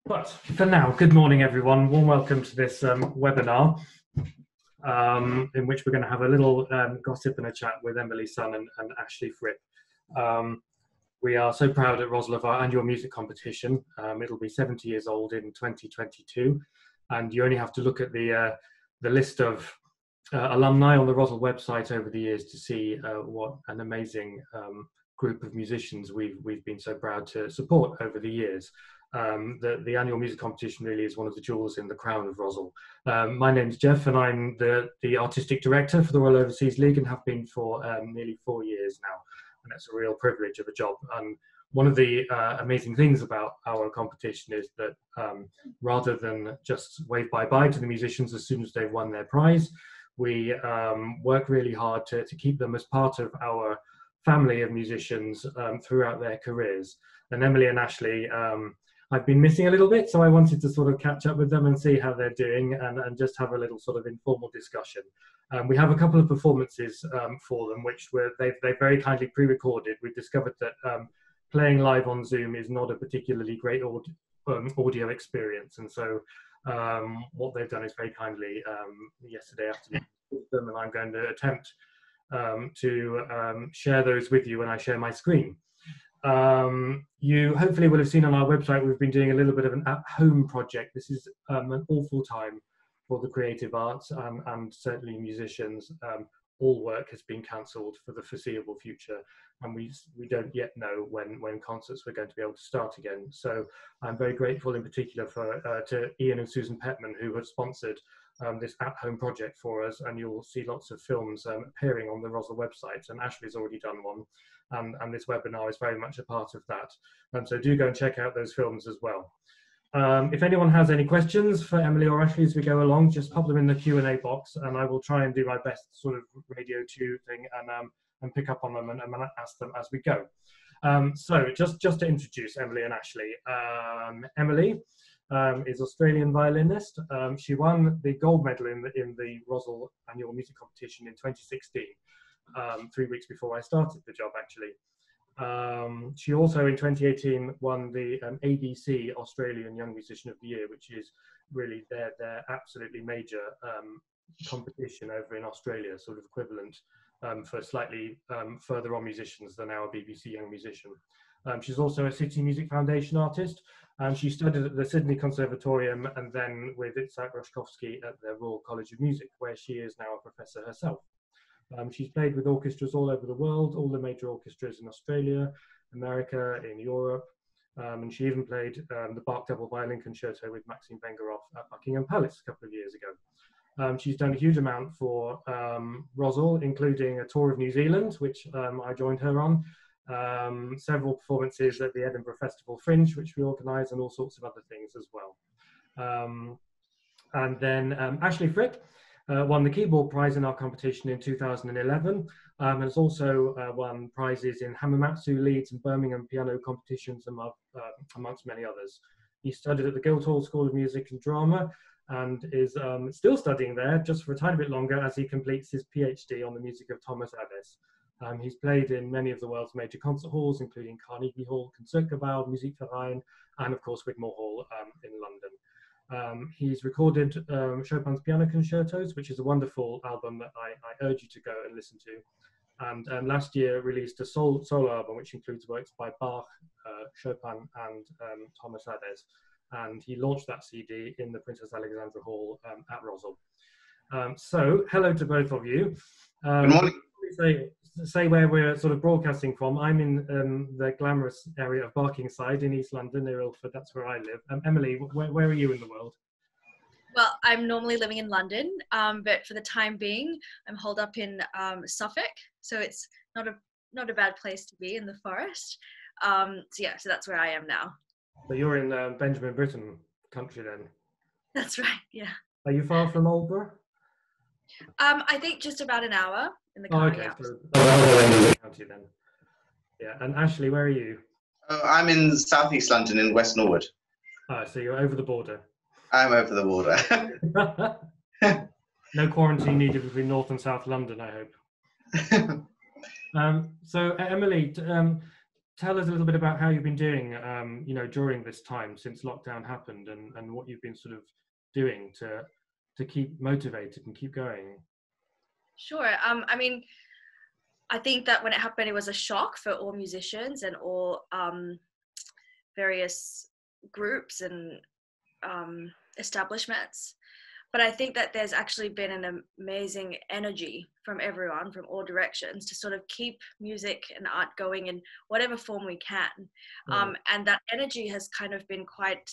But for now, good morning, everyone. Warm welcome to this webinar, in which we're going to have a little gossip and a chat with Emily Sun and Ashley Fripp. We are so proud at ROSL of our annual music competition. It'll be 70 years old in 2022, and you only have to look at the list of alumni on the ROSL website over the years to see what an amazing group of musicians we've been so proud to support over the years. The annual music competition really is one of the jewels in the crown of ROSL. My name's Geoff, and I'm the artistic director for the Royal Overseas League and have been for nearly 4 years now. And it's a real privilege of a job. And one of the amazing things about our competition is that rather than just wave bye-bye to the musicians as soon as they've won their prize, we work really hard to keep them as part of our family of musicians throughout their careers. And Emily and Ashley, I've been missing a little bit, so I wanted to sort of catch up with them and see how they're doing and just have a little sort of informal discussion. We have a couple of performances for them, which they've very kindly pre-recorded. We've discovered that playing live on Zoom is not a particularly great audio experience, and so what they've done is very kindly yesterday afternoon with them, and I'm going to attempt to share those with you when I share my screen. You hopefully will have seen on our website we've been doing a little bit of an at-home project. This is an awful time for the creative arts and certainly musicians. All work has been cancelled for the foreseeable future, and we don't yet know when concerts we're going to be able to start again. So I'm very grateful in particular to Ian and Susan Pettman, who have sponsored this at-home project for us, and you'll see lots of films appearing on the ROSL website, and Ashley's already done one, and this webinar is very much a part of that. So do go and check out those films as well. If anyone has any questions for Emily or Ashley as we go along, just pop them in the Q&A box, and I will try and do my best sort of radio 2 thing and pick up on them and ask them as we go. So just to introduce Emily and Ashley. Emily is Australian violinist. She won the gold medal in the ROSL annual music competition in 2016, 3 weeks before I started the job actually. She also in 2018 won the ABC Australian Young Musician of the Year, which is really their absolutely major competition over in Australia, sort of equivalent for slightly further on musicians than our BBC Young Musician. She's also a City Music Foundation artist. She studied at the Sydney Conservatorium and then with Itzhak Roshkovsky at the Royal College of Music, where she is now a professor herself. She's played with orchestras all over the world, all the major orchestras in Australia, America, in Europe, and she even played the Bach Double Violin Concerto with Maxim Vengerov at Buckingham Palace a couple of years ago. She's done a huge amount for ROSL, including a tour of New Zealand, which I joined her on, several performances at the Edinburgh Festival Fringe, which we organise, and all sorts of other things as well. And then Ashley Fripp won the Keyboard Prize in our competition in 2011, and has also won prizes in Hamamatsu, Leeds and Birmingham piano competitions amongst many others. He studied at the Guildhall School of Music and Drama and is still studying there just for a tiny bit longer as he completes his PhD on the music of Thomas Adès. He's played in many of the world's major concert halls, including Carnegie Hall, Concertgebouw, Musikverein, and of course Wigmore Hall in London. He's recorded Chopin's Piano Concertos, which is a wonderful album that I urge you to go and listen to. And last year released a solo album, which includes works by Bach, Chopin, and Thomas Adès. And he launched that CD in the Princess Alexandra Hall at ROSL. So, hello to both of you. Good morning. Say where we're sort of broadcasting from. I'm in the glamorous area of Barkingside in East London, near Ilford. That's where I live. Emily, where are you in the world? Well, I'm normally living in London, but for the time being, I'm holed up in Suffolk. So it's not a bad place to be in the forest. So that's where I am now. So you're in Benjamin Britten country then? That's right, yeah. Are you far from Aldborough? I think just about an hour in the car. Oh, okay. So, county then. Yeah. And Ashley, where are you? I'm in southeast London in West Norwood. Oh, so you're over the border. I'm over the border. No quarantine needed between North and South London, I hope. So Emily, tell us a little bit about how you've been doing, you know, during this time since lockdown happened, and what you've been sort of doing to keep motivated and keep going. Sure. I mean, I think that when it happened, it was a shock for all musicians and all various groups and establishments. But I think that there's actually been an amazing energy from everyone, from all directions, to sort of keep music and art going in whatever form we can. And that energy has kind of been quite,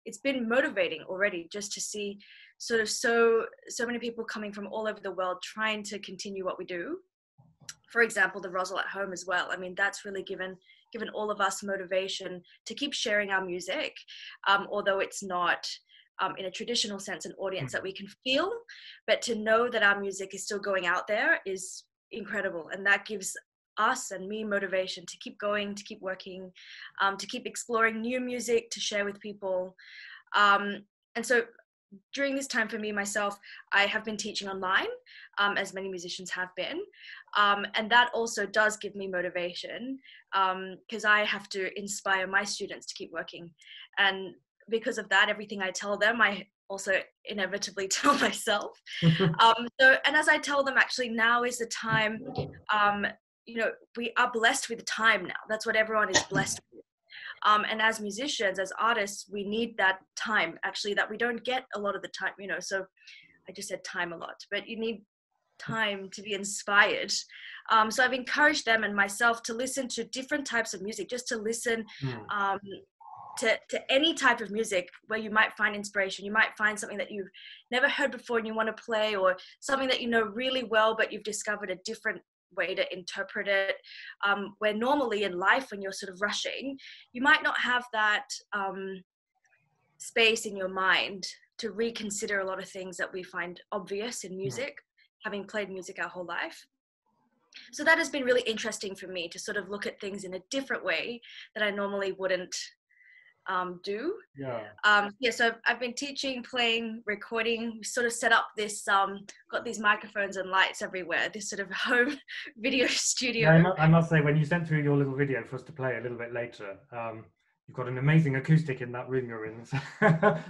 it's been motivating already, just to see sort of so many people coming from all over the world trying to continue what we do. For example, the ROSL at home as well. I mean, that's really given all of us motivation to keep sharing our music, although it's not in a traditional sense an audience that we can feel, but to know that our music is still going out there is incredible, and that gives us and me motivation to keep going, to keep working, to keep exploring new music to share with people. And so during this time for me myself, I have been teaching online, as many musicians have been, and that also does give me motivation, because I have to inspire my students to keep working. And because of that, everything I tell them, I also inevitably tell myself. And as I tell them, actually now is the time, you know, we are blessed with time now. That's what everyone is blessed with. And as musicians, as artists, we need that time, actually, that we don't get a lot of the time, you know. So I just said time a lot, but you need time to be inspired. So I've encouraged them and myself to listen to different types of music, just to listen to any type of music where you might find inspiration. You might find something that you've never heard before and you want to play, or something that you know really well, but you've discovered a different way to interpret it, where normally in life, when you're sort of rushing, you might not have that space in your mind to reconsider a lot of things that we find obvious in music, having played music our whole life. So that has been really interesting for me, to sort of look at things in a different way that I normally wouldn't do. So I've been teaching, playing, recording. We sort of set up this, got these microphones and lights everywhere, this sort of home video studio. Yeah, I must say, when you sent through your little video for us to play a little bit later, you've got an amazing acoustic in that room you're in. So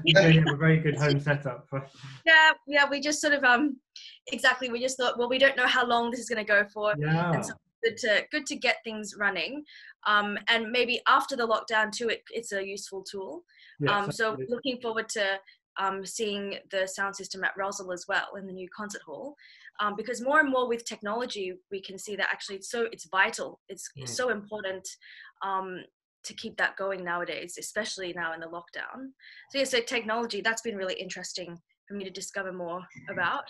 you have a very good home setup. Yeah, we just sort of, exactly, we just thought, well, we don't know how long this is going to go for. Yeah. And so good to get things running. And maybe after the lockdown too, it's a useful tool. So looking forward to seeing the sound system at ROSL as well, in the new concert hall, because more and more with technology, we can see that actually it's vital. It's so important to keep that going nowadays, especially now in the lockdown. So technology, that's been really interesting for me to discover more about.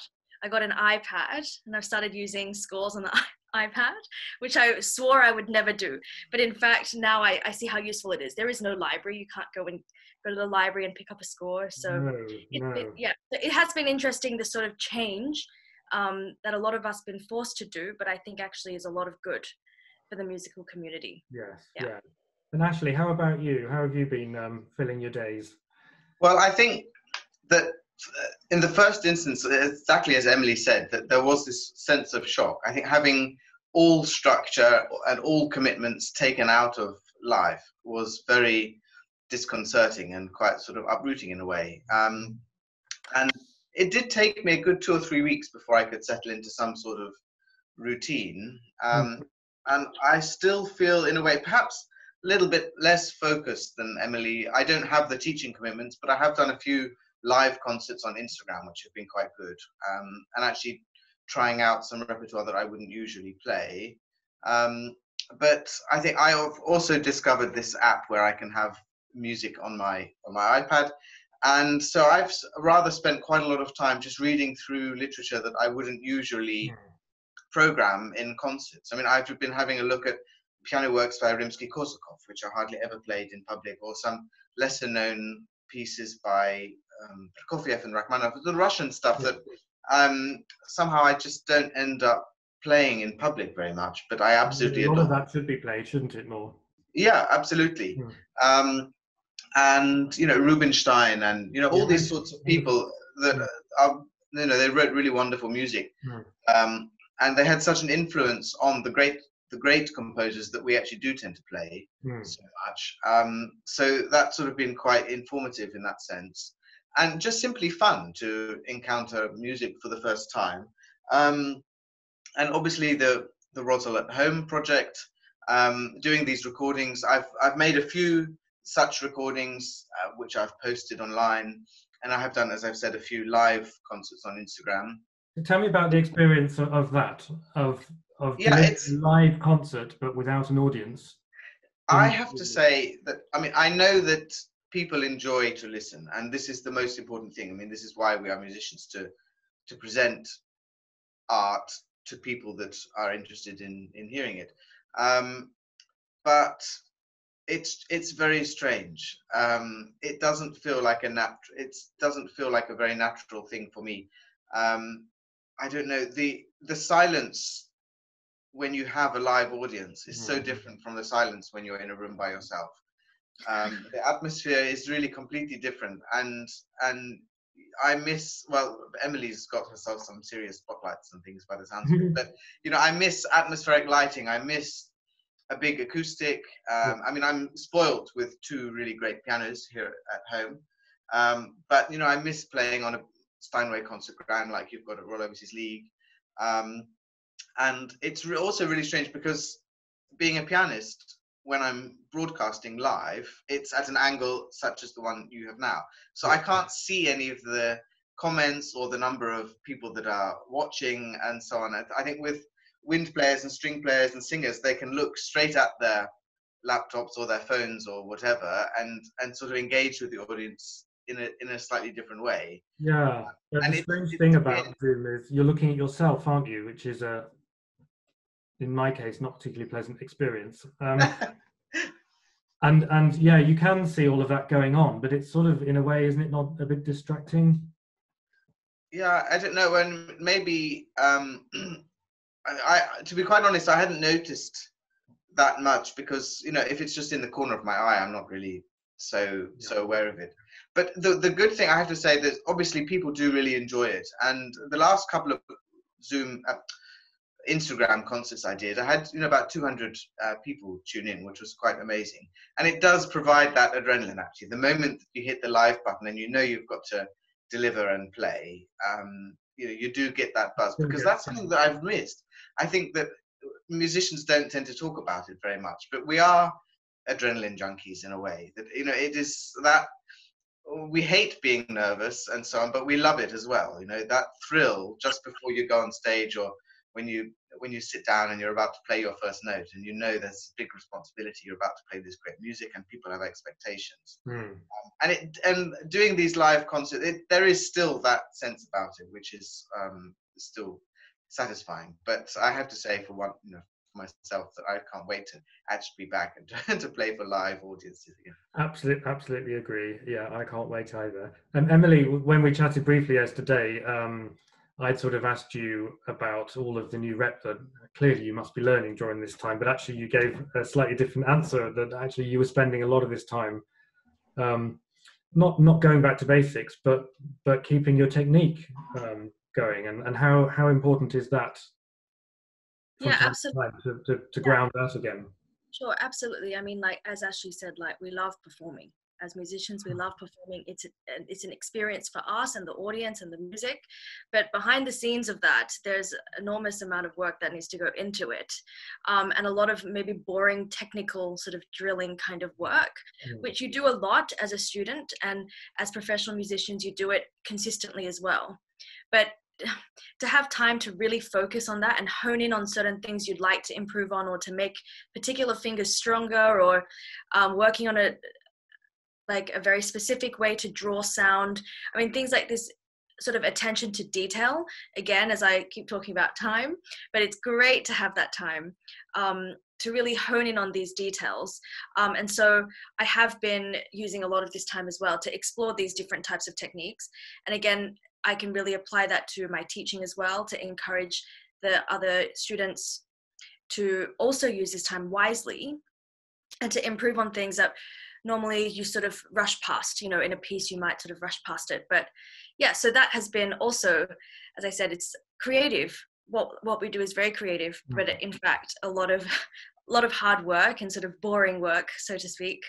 I got an iPad and I've started using scores on the iPad, which I swore I would never do. But in fact, now I see how useful it is. There is no library. You can't go to the library and pick up a score. So it has been interesting, the sort of change that a lot of us been forced to do, but I think actually is a lot of good for the musical community. Yes. And Ashley, how about you? How have you been filling your days? Well, I think that in the first instance, exactly as Emily said, that there was this sense of shock. I think having all structure and all commitments taken out of life was very disconcerting and quite sort of uprooting in a way. And it did take me a good 2 or 3 weeks before I could settle into some sort of routine. And I still feel, in a way, perhaps a little bit less focused than Emily. I don't have the teaching commitments, but I have done a few live concerts on Instagram, which have been quite good, and actually trying out some repertoire that I wouldn't usually play. But I think I have also discovered this app where I can have music on my iPad, and so I've rather spent quite a lot of time just reading through literature that I wouldn't usually program in concerts. I mean, I've been having a look at piano works by Rimsky-Korsakov, which are hardly ever played in public, or some lesser known pieces by Prokofiev and Rachmaninoff, the Russian stuff that somehow I just don't end up playing in public very much, but I absolutely adore. A lot of that should be played, shouldn't it, more? Yeah, absolutely. And, you know, Rubinstein and, you know, all these sorts of people that are, you know, they wrote really wonderful music. And they had such an influence on the great the great composers that we actually do tend to play Mm. so much. So that's sort of been quite informative in that sense, and just simply fun to encounter music for the first time. And obviously the ROSL at Home project, doing these recordings. I've made a few such recordings which I've posted online, and I have done, as I've said, a few live concerts on Instagram. Tell me about the experience of that, of Yeah, doing it's, a live concert but without an audience. I have to say that, I mean, I know that people enjoy to listen, and this is the most important thing. I mean, this is why we are musicians, to present art to people that are interested in hearing it. But it's very strange. It doesn't feel like it doesn't feel like a very natural thing for me. I don't know, the silence when you have a live audience is so different from the silence when you're in a room by yourself. The atmosphere is really completely different, and I miss, well, Emily's got herself some serious spotlights and things by the sounds of it, but you know, I miss atmospheric lighting. I miss a big acoustic. I mean, I'm spoilt with two really great pianos here at home, but you know, I miss playing on a Steinway concert ground like you've got at Royal Overseas League. And it's also really strange because being a pianist, when I'm broadcasting live, it's at an angle such as the one you have now. So I can't see any of the comments or the number of people that are watching and so on. I think with wind players and string players and singers, they can look straight at their laptops or their phones or whatever and sort of engage with the audience in a slightly different way. Yeah, but the strange thing about Zoom is you're looking at yourself, aren't you? Which is in my case, not particularly pleasant experience. And yeah, you can see all of that going on, but it's sort of, in a way, isn't it not a bit distracting? Yeah, I don't know. And maybe, to be quite honest, I hadn't noticed that much because, you know, if it's just in the corner of my eye, I'm not really so aware of it. But the good thing, I have to say, that obviously people do really enjoy it. And the last couple of Zoom Instagram concerts I did, I had, you know, about 200 people tune in, which was quite amazing. And it does provide that adrenaline, actually. The moment that you hit the live button and you know you've got to deliver and play, you know, you do get that buzz, because that's something that I've missed. I think that musicians don't tend to talk about it very much, but we are adrenaline junkies in a way. That, you know, it is that we hate being nervous and so on, but we love it as well. You know, that thrill just before you go on stage, or when you sit down and you're about to play your first note, and you know there's a big responsibility, you're about to play this great music and people have expectations. And doing these live concerts, there is still that sense about it, which is still satisfying. But I have to say, for one, you know, for myself, that I can't wait to actually be back and to play for live audiences again. Absolutely agree. Yeah, I can't wait either. And Emily, when we chatted briefly yesterday, I'd sort of asked you about all of the new rep that clearly you must be learning during this time, but actually you gave a slightly different answer, that actually you were spending a lot of this time not going back to basics, but keeping your technique going. And how important is that? Yeah, absolutely. To ground that again. Sure, absolutely. I mean, like, as Ashley said, like, we love performing. As musicians, we love performing. It's an experience for us and the audience and the music, but behind the scenes of that, there's enormous amount of work that needs to go into it, and a lot of maybe boring technical sort of drilling kind of work, which you do a lot as a student, and as professional musicians, you do it consistently as well. But to have time to really focus on that and hone in on certain things you'd like to improve on, or to make particular fingers stronger, or working on a very specific way to draw sound. I mean, things like this sort of attention to detail, again, as I keep talking about time, but it's great to have that time to really hone in on these details. And so I have been using a lot of this time as well to explore these different types of techniques. And again, I can really apply that to my teaching as well, to encourage the other students to also use this time wisely and to improve on things that normally you sort of rush past. You know, in a piece you might sort of rush past it. But yeah, so that has been also, as I said, it's creative what we do is very creative, but in fact, a lot of hard work and sort of boring work, so to speak,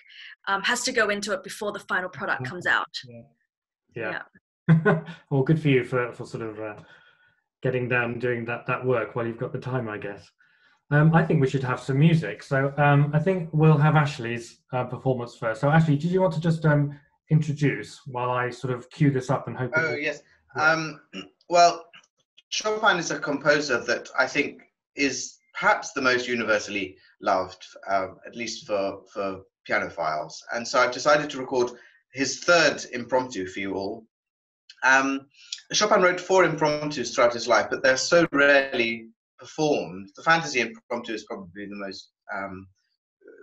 has to go into it before the final product comes out. Yeah. Well, good for you for sort of getting down, doing that work while you've got the time, I guess. I think we should have some music. So I think we'll have Ashley's performance first. So Ashley, did you want to just introduce while I sort of cue this up and hope? Oh, yes. Well, Chopin is a composer that I think is perhaps the most universally loved, at least for pianophiles. And so I've decided to record his third impromptu for you all. Chopin wrote 4 impromptus throughout his life, but they're so rarely performed. The fantasy impromptu is probably the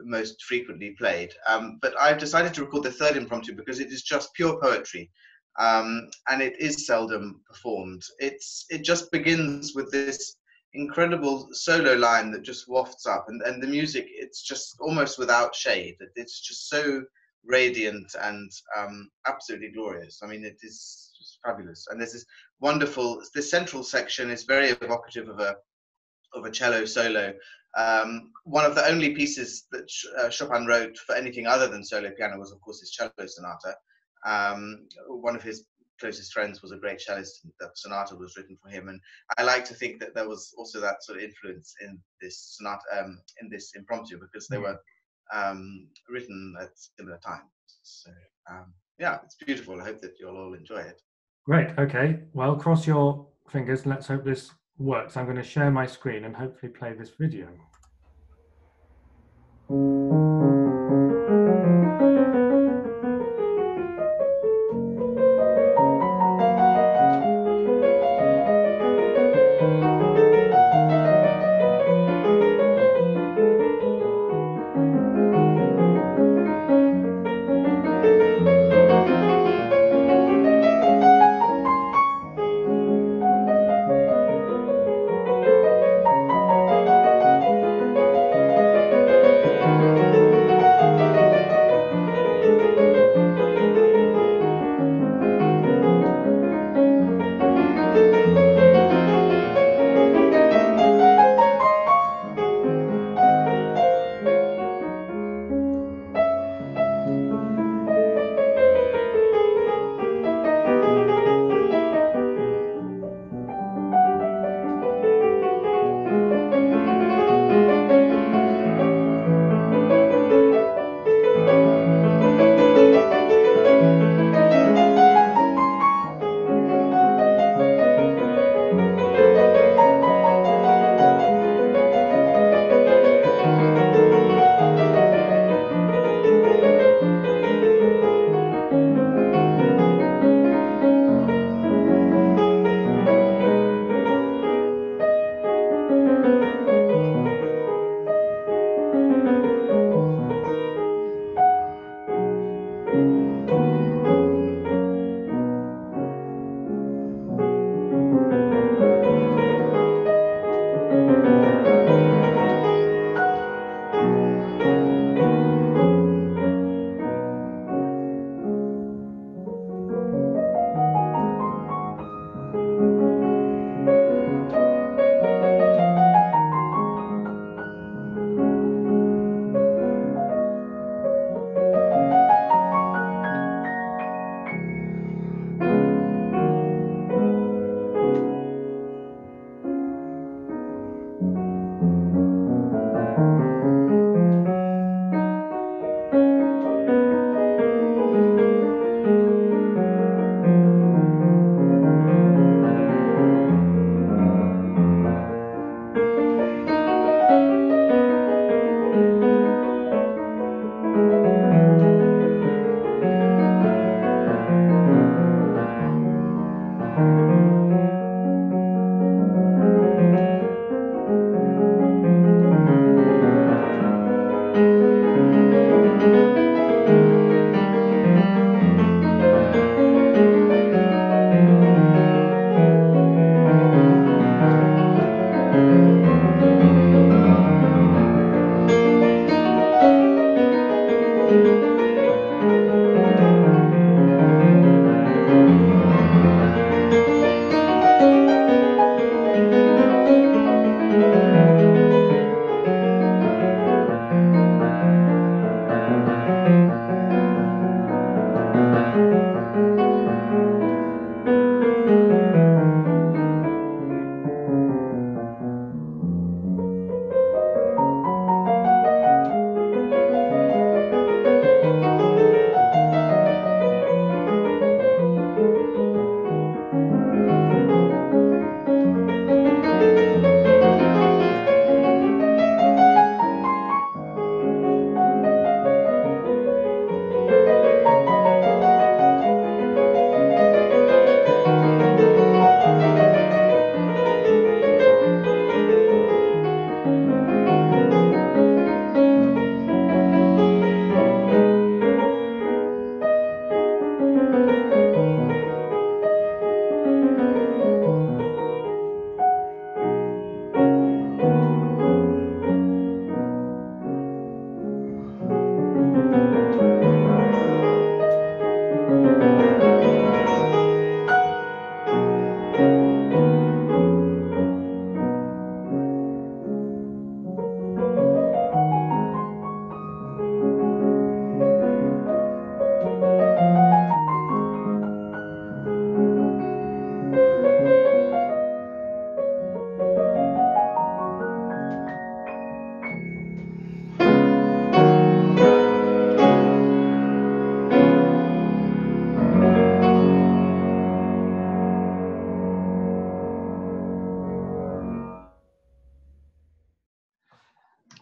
most frequently played. But I've decided to record the third impromptu because it is just pure poetry. And it is seldom performed. It just begins with this incredible solo line that just wafts up, and the music, it's just almost without shade. It's just so radiant and absolutely glorious. I mean, it is just fabulous. And there's this wonderful, this central section is very evocative of a cello solo. One of the only pieces that Chopin wrote for anything other than solo piano was, of course, his cello sonata. One of his closest friends was a great cellist, and that sonata was written for him. And I like to think that there was also that sort of influence in this sonata, in this impromptu, because they were written at similar times. So yeah, it's beautiful. I hope that you'll all enjoy it. Great. Okay. Well, cross your fingers. Let's hope this works. I'm going to share my screen and hopefully play this video.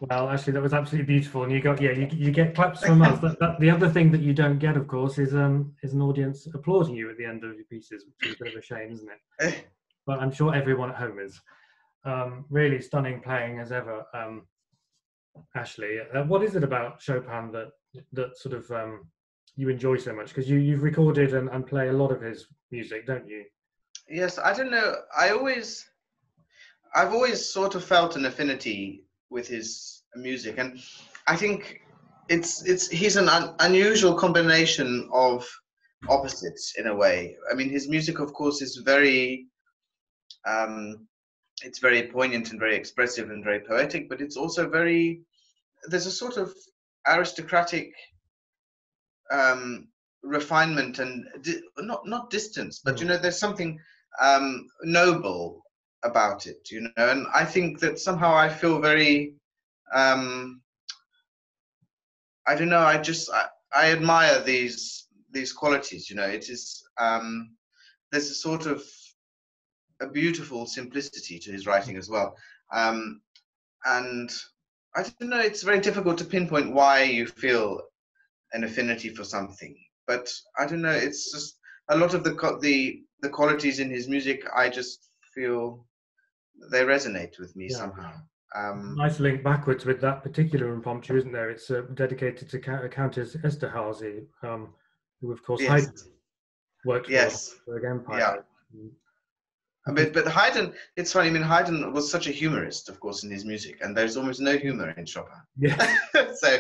Well, actually, that was absolutely beautiful, and you got you get claps from us. The other thing that you don't get, of course, is an audience applauding you at the end of your pieces, which is a bit of a shame, isn't it? But I'm sure everyone at home is. Really stunning playing as ever, Ashley. What is it about Chopin that sort of you enjoy so much? Because you've recorded and play a lot of his music, don't you? Yes, I don't know. I've always sort of felt an affinity with his music, and I think he's an unusual combination of opposites in a way. I mean, his music, of course, is very it's very poignant and very expressive and very poetic, but it's also there's a sort of aristocratic refinement and not distance, but there's something noble about it, and I think that somehow I feel very I don't know, I admire these qualities. It is there's a sort of a beautiful simplicity to his writing as well, and I don't know, it's very difficult to pinpoint why you feel an affinity for something, but I don't know, it's just a lot of the qualities in his music, I just feel they resonate with me somehow. Nice link backwards with that particular impromptu, isn't there? It's dedicated to Countess Esterhazy, who of course Haydn worked for the Empire. Yeah. But Haydn, it's funny, I mean, Haydn was such a humorist, of course, in his music, and there's almost no humor in Chopin. Yeah. So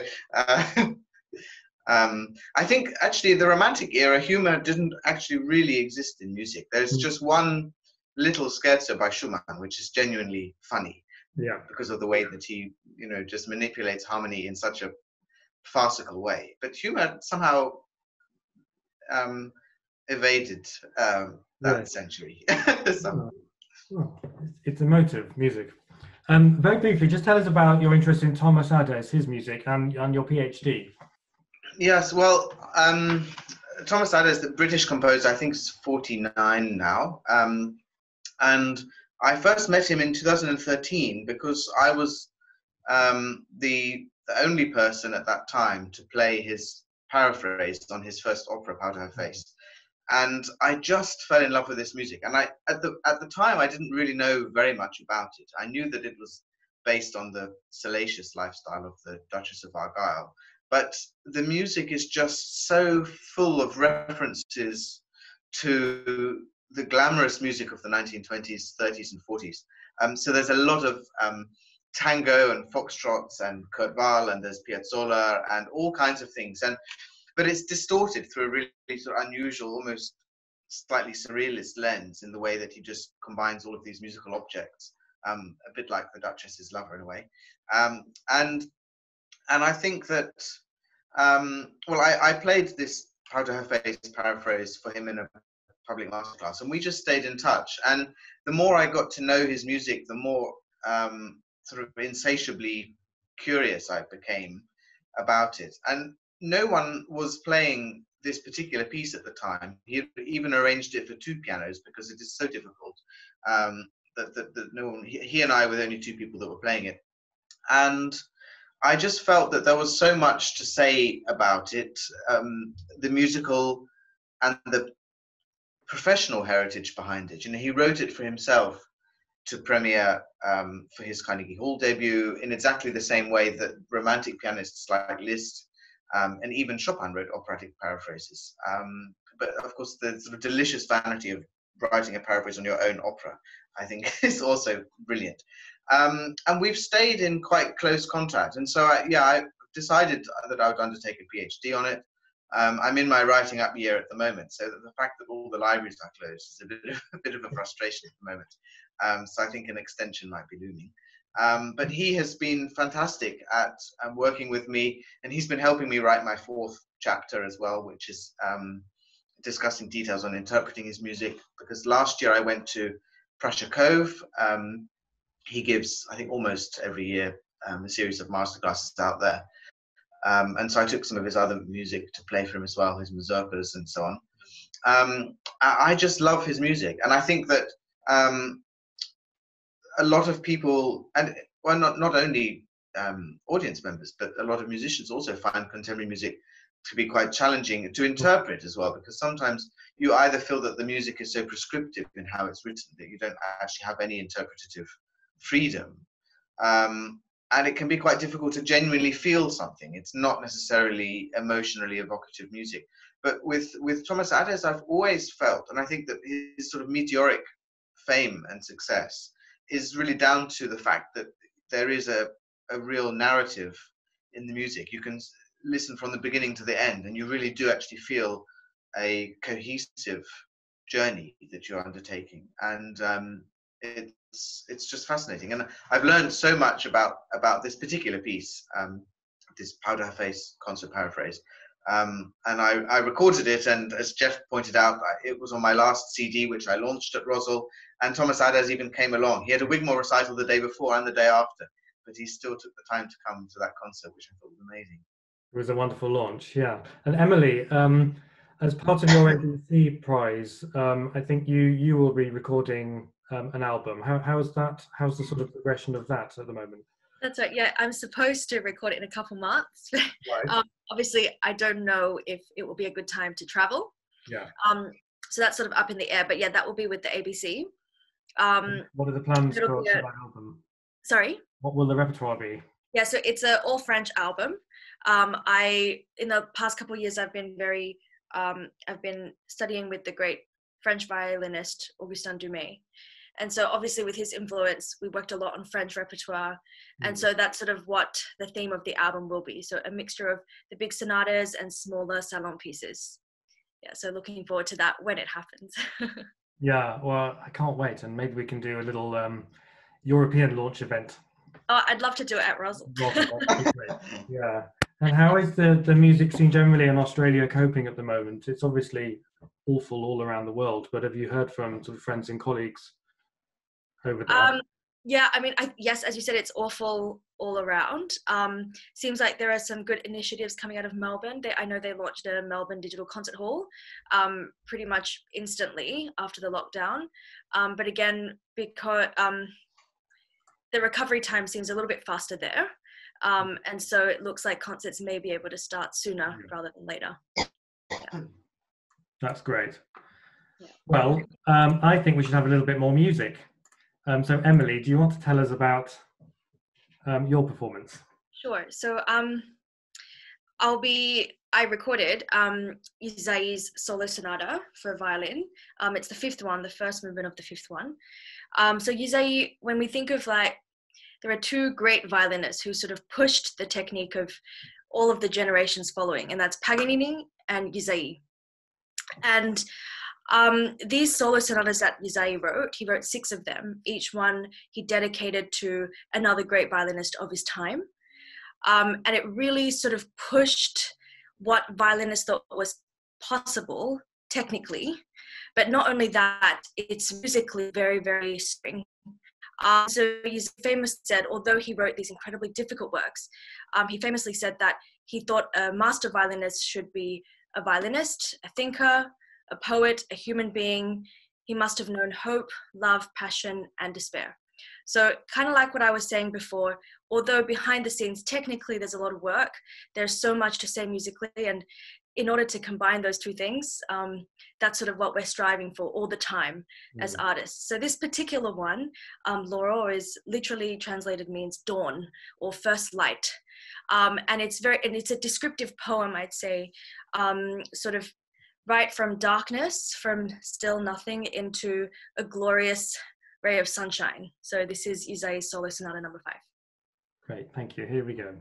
I think actually the Romantic era, humor didn't actually really exist in music. There's just one little scherzo by Schumann, which is genuinely funny. Yeah. Because of the way that he, just manipulates harmony in such a farcical way. But humor somehow evaded that century. It's emotive music. Very briefly, just tell us about your interest in Thomas Adès, his music, and your PhD. Yes, well, Thomas Adès, the British composer, I think is 49 now. And I first met him in 2013 because I was the only person at that time to play his paraphrase on his first opera, Powder Her Face. And I just fell in love with this music. And at the time, I didn't really know very much about it. I knew that it was based on the salacious lifestyle of the Duchess of Argyll. But the music is just so full of references to the glamorous music of the 1920s, 30s, and 40s. So there's a lot of tango and foxtrots and Kurt Weill, and there's Piazzolla and all kinds of things. But it's distorted through a really sort of unusual, almost slightly surrealist lens in the way that he just combines all of these musical objects, a bit like the Duchess's lover in a way. And I think that, I played this Powder Her Face paraphrase for him in a public masterclass, and we just stayed in touch. And the more I got to know his music, the more sort of insatiably curious I became about it. And no one was playing this particular piece at the time. He even arranged it for two pianos because it is so difficult that no one, he and I were the only two people that were playing it. And I just felt that there was so much to say about it, the musical and the professional heritage behind it. He wrote it for himself to premiere for his Carnegie Hall debut in exactly the same way that Romantic pianists like Liszt and even Chopin wrote operatic paraphrases. But of course, the sort of delicious vanity of writing a paraphrase on your own opera, I think, is also brilliant. And we've stayed in quite close contact. And so, I decided that I would undertake a PhD on it. I'm in my writing up year at the moment, so that the fact that all the libraries are closed is a bit of a frustration at the moment. So I think an extension might be looming. But he has been fantastic at working with me, and he's been helping me write my fourth chapter as well, which is discussing details on interpreting his music. Because last year I went to Prussia Cove. He gives, I think, almost every year a series of masterclasses out there. And so I took some of his other music to play for him as well, his mazurkas and so on. I just love his music, and I think that a lot of people, and well, not only audience members, but a lot of musicians also find contemporary music to be quite challenging to interpret as well, because sometimes you either feel that the music is so prescriptive in how it's written that you don't actually have any interpretative freedom. And it can be quite difficult to genuinely feel something. It's not necessarily emotionally evocative music. But with Thomas Adès, I've always felt, and I think that his sort of meteoric fame and success is really down to the fact that there is a real narrative in the music. You can listen from the beginning to the end, and you really do actually feel a cohesive journey that you're undertaking. And it's just fascinating. And I've learned so much about this particular piece, this Powder Face concert paraphrase. And I recorded it, and as Geoff pointed out, it was on my last CD, which I launched at ROSL, and Thomas Adès even came along. He had a Wigmore recital the day before and the day after, but he still took the time to come to that concert, which I thought was amazing. It was a wonderful launch, yeah. And Emily, as part of your ABC prize, I think you will be recording an album. How's that? How's the sort of progression of that at the moment? That's right. Yeah, I'm supposed to record it in a couple months. Right. Obviously, I don't know if it will be a good time to travel. Yeah. So that's sort of up in the air. But yeah, that will be with the ABC. What are the plans for that album? Sorry? What will the repertoire be? Yeah, so it's an all French album. In the past couple of years, I've been studying with the great French violinist Augustin Dumay. And so obviously with his influence, we worked a lot on French repertoire. And so that's sort of what the theme of the album will be. So a mixture of the big sonatas and smaller salon pieces. Yeah, so looking forward to that when it happens. Yeah, well, I can't wait. And maybe we can do a little European launch event. Oh, I'd love to do it at ROSL. Yeah. And how is the music scene generally in Australia coping at the moment? It's obviously awful all around the world, but have you heard from sort of friends and colleagues over there? Yeah, I mean, yes, as you said, it's awful all around. Seems like there are some good initiatives coming out of Melbourne. I know they launched a Melbourne Digital Concert Hall pretty much instantly after the lockdown. But again, because the recovery time seems a little bit faster there. And so it looks like concerts may be able to start sooner rather than later. Yeah. That's great. Yeah. Well, I think we should have a little bit more music. So Emily, do you want to tell us about your performance? Sure. So I recorded Ysaï's solo sonata for violin. It's the fifth one, the first movement of the fifth one. So Ysaï, when we think of there are two great violinists who sort of pushed the technique of all of the generations following, and that's Paganini and Ysaï. And these solo sonatas that Ysaï wrote, he wrote 6 of them. Each one he dedicated to another great violinist of his time. And it really sort of pushed what violinists thought was possible technically, but not only that, it's musically very, very stirring. So he's famously said, although he wrote these incredibly difficult works, he famously said that he thought a master violinist should be a violinist, a thinker, a poet, a human being. He must have known hope, love, passion, and despair. So kind of like what I was saying before, although behind the scenes, technically there's a lot of work, there's so much to say musically, and in order to combine those two things, that's sort of what we're striving for all the time as artists. So this particular one, L'aurore, is literally translated means dawn or first light. And it's a descriptive poem, I'd say, sort of right from darkness, from still nothing into a glorious ray of sunshine. So this is Ysaï's solo sonata number 5. Great, thank you. Here we go.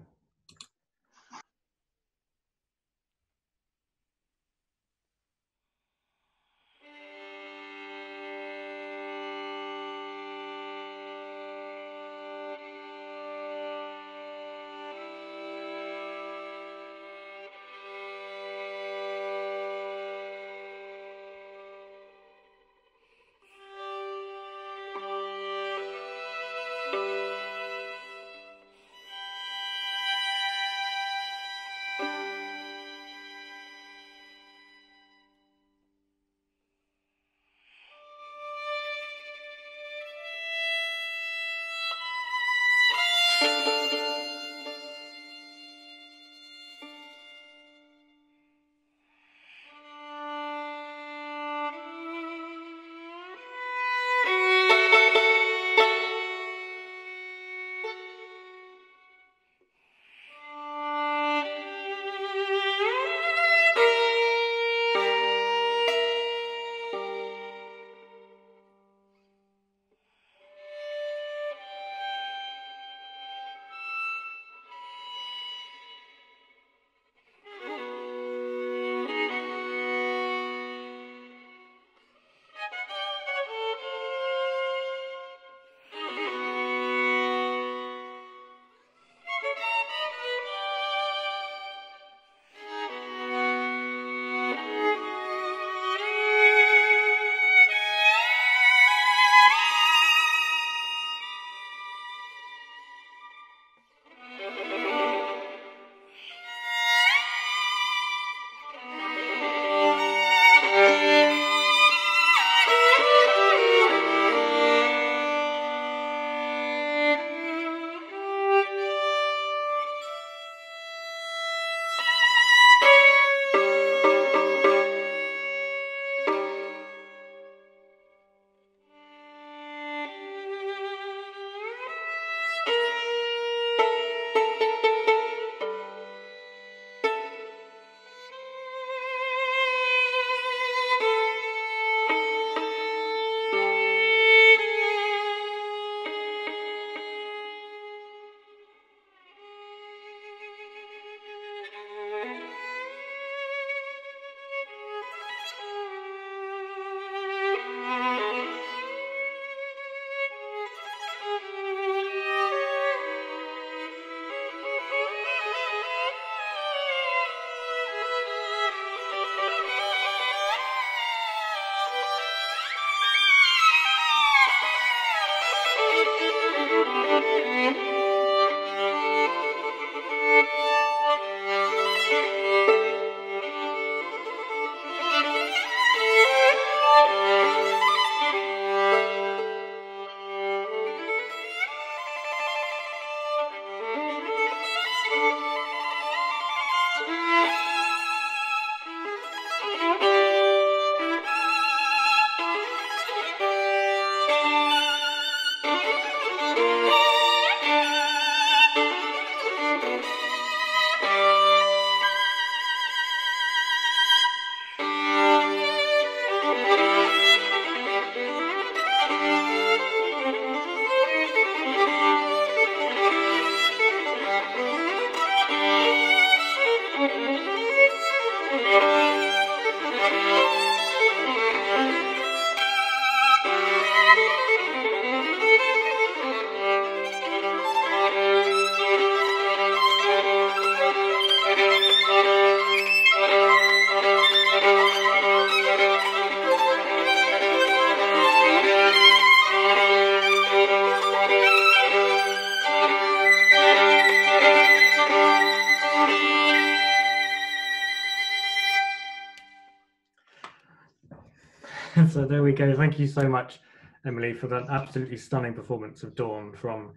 So there we go. Thank you so much, Emily, for that absolutely stunning performance of Dawn from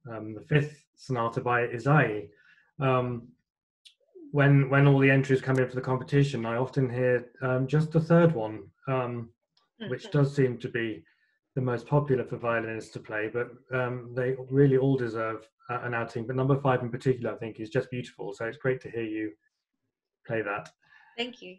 the fifth sonata by Isai. When all the entries come in for the competition, I often hear just the third one, which does seem to be the most popular for violinists to play, but they really all deserve an outing. But number 5 in particular, I think, is just beautiful. So it's great to hear you play that. Thank you.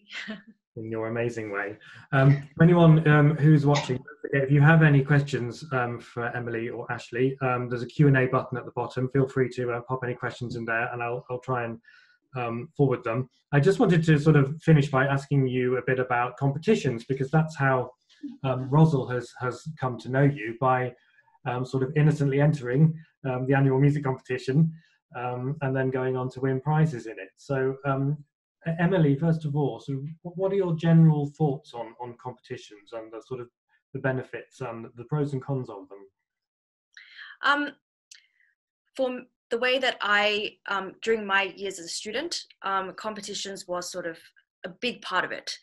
In your amazing way. For anyone who's watching, don't forget, if you have any questions for Emily or Ashley, there's a Q&A button at the bottom. Feel free to pop any questions in there, and I'll try and forward them. I just wanted to sort of finish by asking you a bit about competitions, because that's how ROSL has come to know you, by sort of innocently entering the annual music competition and then going on to win prizes in it. So Emily, first of all, so what are your general thoughts on competitions and the sort of the benefits and the pros and cons of them? For the way that I, during my years as a student, competitions was sort of a big part of it.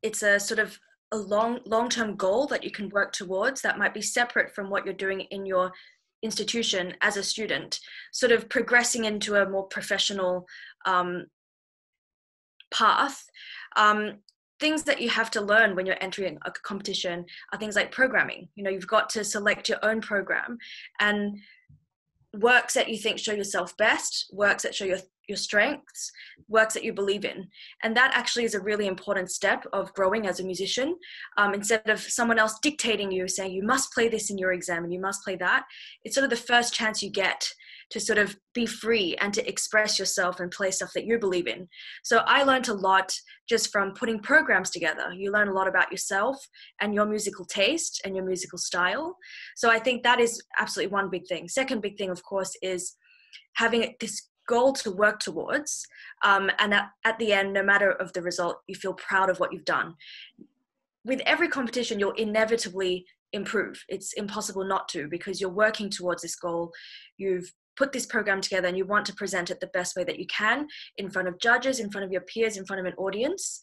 It's a sort of a long-term goal that you can work towards that might be separate from what you're doing in your institution as a student, sort of progressing into a more professional path. Things that you have to learn when you're entering a competition are things like programming. You know, you've got to select your own program, and works that you think show yourself best, works that show your strengths, works that you believe in. And that actually is a really important step of growing as a musician. Instead of someone else dictating you, saying you must play this in your exam and you must play that, it's sort of the first chance you get to sort of be free and to express yourself and play stuff that you believe in. So I learned a lot just from putting programs together. You learn a lot about yourself and your musical taste and your musical style. So I think that is absolutely one big thing. Second big thing, of course, is having this goal to work towards, and that at the end, no matter of the result, you feel proud of what you've done. With every competition, you'll inevitably improve. It's impossible not to, because you're working towards this goal. You've put this program together and you want to present it the best way that you can in front of judges, in front of your peers, in front of an audience.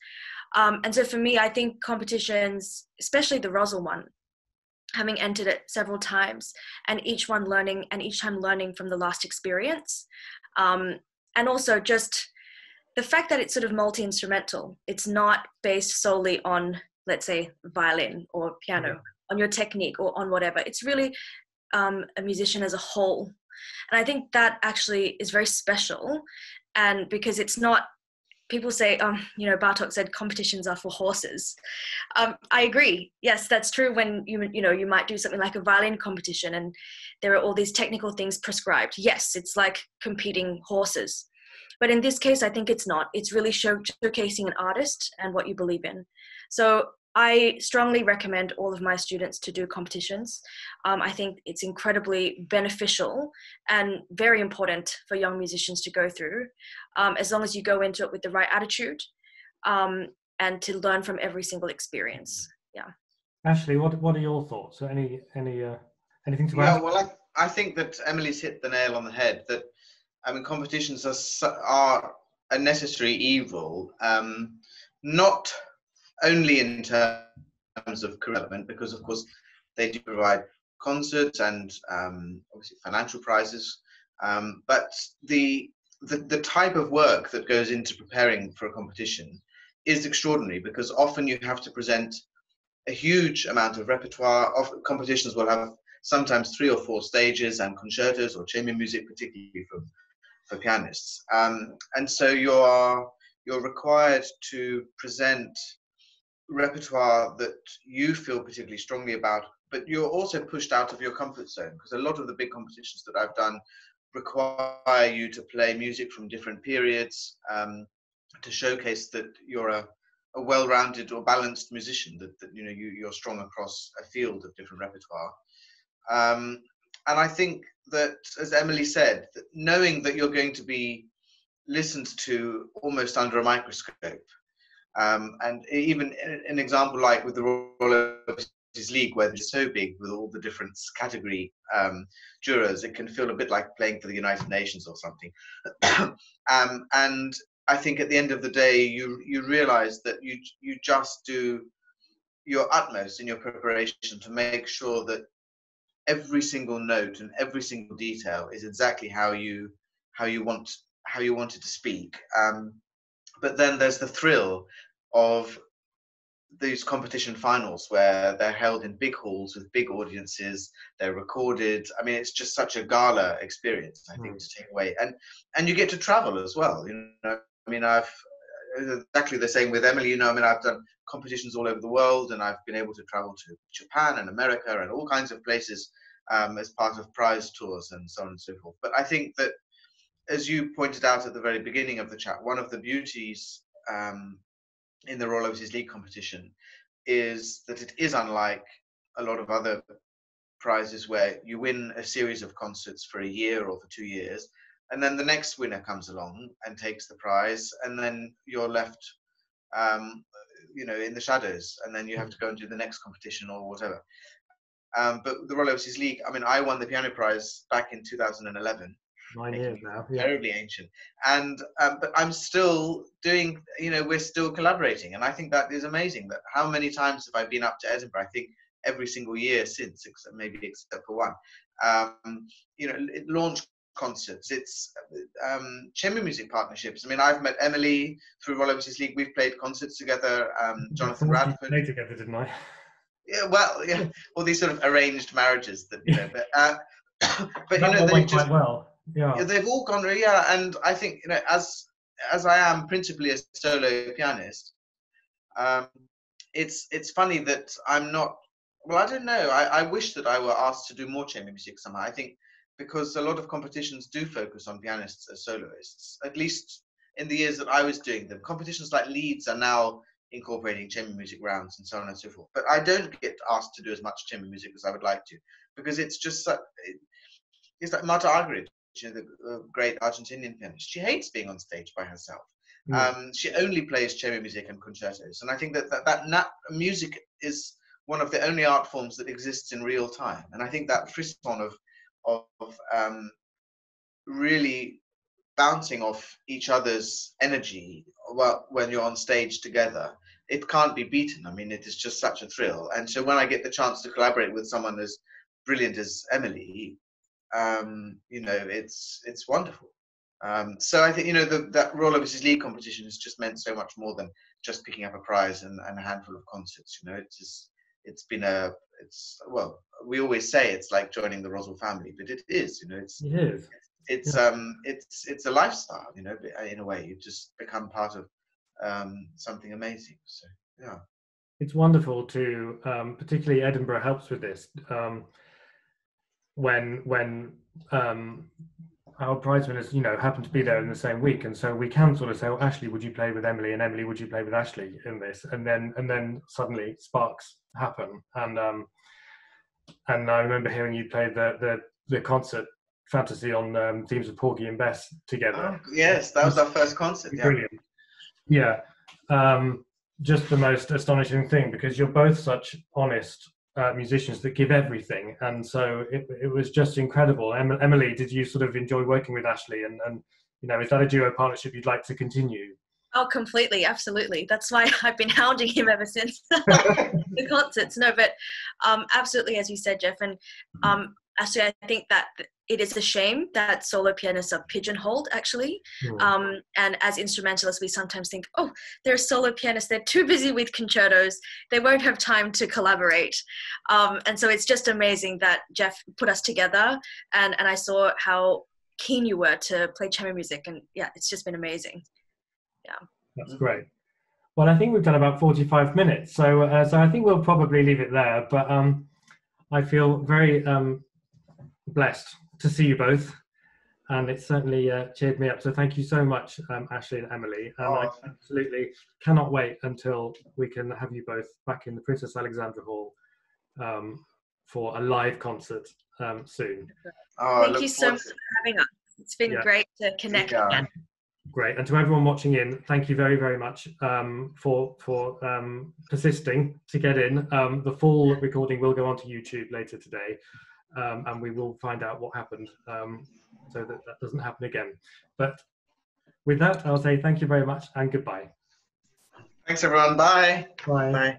And so for me, I think competitions, especially the ROSL one, having entered it several times and each time learning from the last experience. And also just the fact that it's sort of multi-instrumental. It's not based solely on, let's say, violin or piano, on your technique or on whatever. It's really a musician as a whole. And I think that actually is very special. And because it's not, people say, Bartok said competitions are for horses. I agree. Yes, that's true. When you might do something like a violin competition and there are all these technical things prescribed. Yes, it's like competing horses. But in this case, I think it's not. It's really showcasing an artist and what you believe in. So I strongly recommend all of my students to do competitions. I think it's incredibly beneficial and very important for young musicians to go through, as long as you go into it with the right attitude and to learn from every single experience. Yeah. Ashley, what are your thoughts? Anything to add? Yeah, well, I think that Emily's hit the nail on the head. That competitions are a necessary evil, not only in terms of career development, because of course they do provide concerts and obviously financial prizes, but the type of work that goes into preparing for a competition is extraordinary, because often you have to present a huge amount of repertoire. Often competitions will have sometimes 3 or 4 stages and concertos or chamber music, particularly for pianists, and so you're required to present repertoire that you feel particularly strongly about, but you're also pushed out of your comfort zone, because a lot of the big competitions that I've done require you to play music from different periods, to showcase that you're a well-rounded or balanced musician, that you're strong across a field of different repertoire. And I think that, as Emily said, that knowing that you're going to be listened to almost under a microscope, and even an example like with the Royal Overseas League, where it's so big with all the different category jurors, it can feel a bit like playing for the United Nations or something. And I think at the end of the day, you realize that you just do your utmost in your preparation to make sure that every single note and every single detail is exactly how you wanted to speak. But then there's the thrill of these competition finals where they're held in big halls with big audiences. They're recorded. I mean, it's just such a gala experience, I think, to take away. And you get to travel as well. You know, I mean, I've exactly the same with Emily. You know, I mean, I've done competitions all over the world, and I've been able to travel to Japan and America and all kinds of places as part of prize tours and so on and so forth. But I think that, as you pointed out at the very beginning of the chat, one of the beauties in the Royal Overseas League competition is that it is unlike a lot of other prizes where you win a series of concerts for a year or for 2 years, and then the next winner comes along and takes the prize, and then you're left you know, in the shadows, and then you have to go and do the next competition or whatever. But the Royal Overseas League, I mean, I won the piano prize back in 2011. 9 years now. Yeah. Terribly ancient, and but I'm still doing, you know, we're still collaborating, and I think that is amazing. That how many times have I been up to Edinburgh? I think every single year since, except for one. You know, launch concerts, it's chamber music partnerships. I mean, I've met Emily through Royal Overseas League. We've played concerts together. Jonathan Radford. Played together, didn't I? Yeah, well, yeah, all these sort of arranged marriages that, you know, but you know, that they went just quite well. Yeah, they've all gone, yeah, and I think, you know, as I am principally a solo pianist, it's funny that I'm not. Well, I don't know. I wish that I were asked to do more chamber music somehow. I think because a lot of competitions do focus on pianists as soloists. At least in the years that I was doing them, competitions like Leeds are now incorporating chamber music rounds and so on and so forth. But I don't get asked to do as much chamber music as I would like to, because it's just it's like Marta Argerich, the great Argentinian pianist. She hates being on stage by herself. She only plays chamber music and concertos, and I think that music is one of the only art forms that exists in real time. And I think that frisson of really bouncing off each other's energy, well, when you're on stage together, it can't be beaten. I mean, it is just such a thrill. And so when I get the chance to collaborate with someone as brilliant as Emily, you know, it's wonderful. So I think, you know, that Royal Overseas League competition has just meant so much more than just picking up a prize and a handful of concerts. You know, it's been well, we always say it's like joining the ROSL family, but it is, you know, it's a lifestyle, you know, in a way. You just become part of something amazing. So yeah, it's wonderful to particularly Edinburgh helps with this. When our prize winners, you know, happen to be there in the same week, and so we can sort of say, "Well, Ashley, would you play with Emily?" and Emily, "Would you play with Ashley in this?" And then suddenly sparks happen. And I remember hearing you play the concert Fantasy on themes of Porgy and Bess together. Oh, yes, that was our first concert. Yeah. Brilliant. Yeah, just the most astonishing thing, because you're both such honest musicians that give everything, and so it was just incredible. Emily, did you sort of enjoy working with Ashley, and you know, is that a duo partnership you'd like to continue? Oh, completely, absolutely. That's why I've been hounding him ever since the concerts. No, but absolutely, as you said, Geoff, and actually, I think that it is a shame that solo pianists are pigeonholed, actually. And as instrumentalists, we sometimes think, oh, they're solo pianists, they're too busy with concertos, they won't have time to collaborate. And so it's just amazing that Geoff put us together, and I saw how keen you were to play chamber music, and yeah, it's just been amazing. Yeah. That's great. Well, I think we've done about 45 minutes, so I think we'll probably leave it there, but I feel very blessed to see you both, and it certainly cheered me up. So thank you so much, Ashley and Emily. And I absolutely cannot wait until we can have you both back in the Princess Alexandra Hall for a live concert soon. Thank you so much for having us. It's been great to connect again. Great. And to everyone watching in, thank you very, very much for persisting to get in. The full recording will go onto YouTube later today, and we will find out what happened so that doesn't happen again. But with that, I'll say thank you very much and goodbye. Thanks, everyone. Bye. Bye. Bye.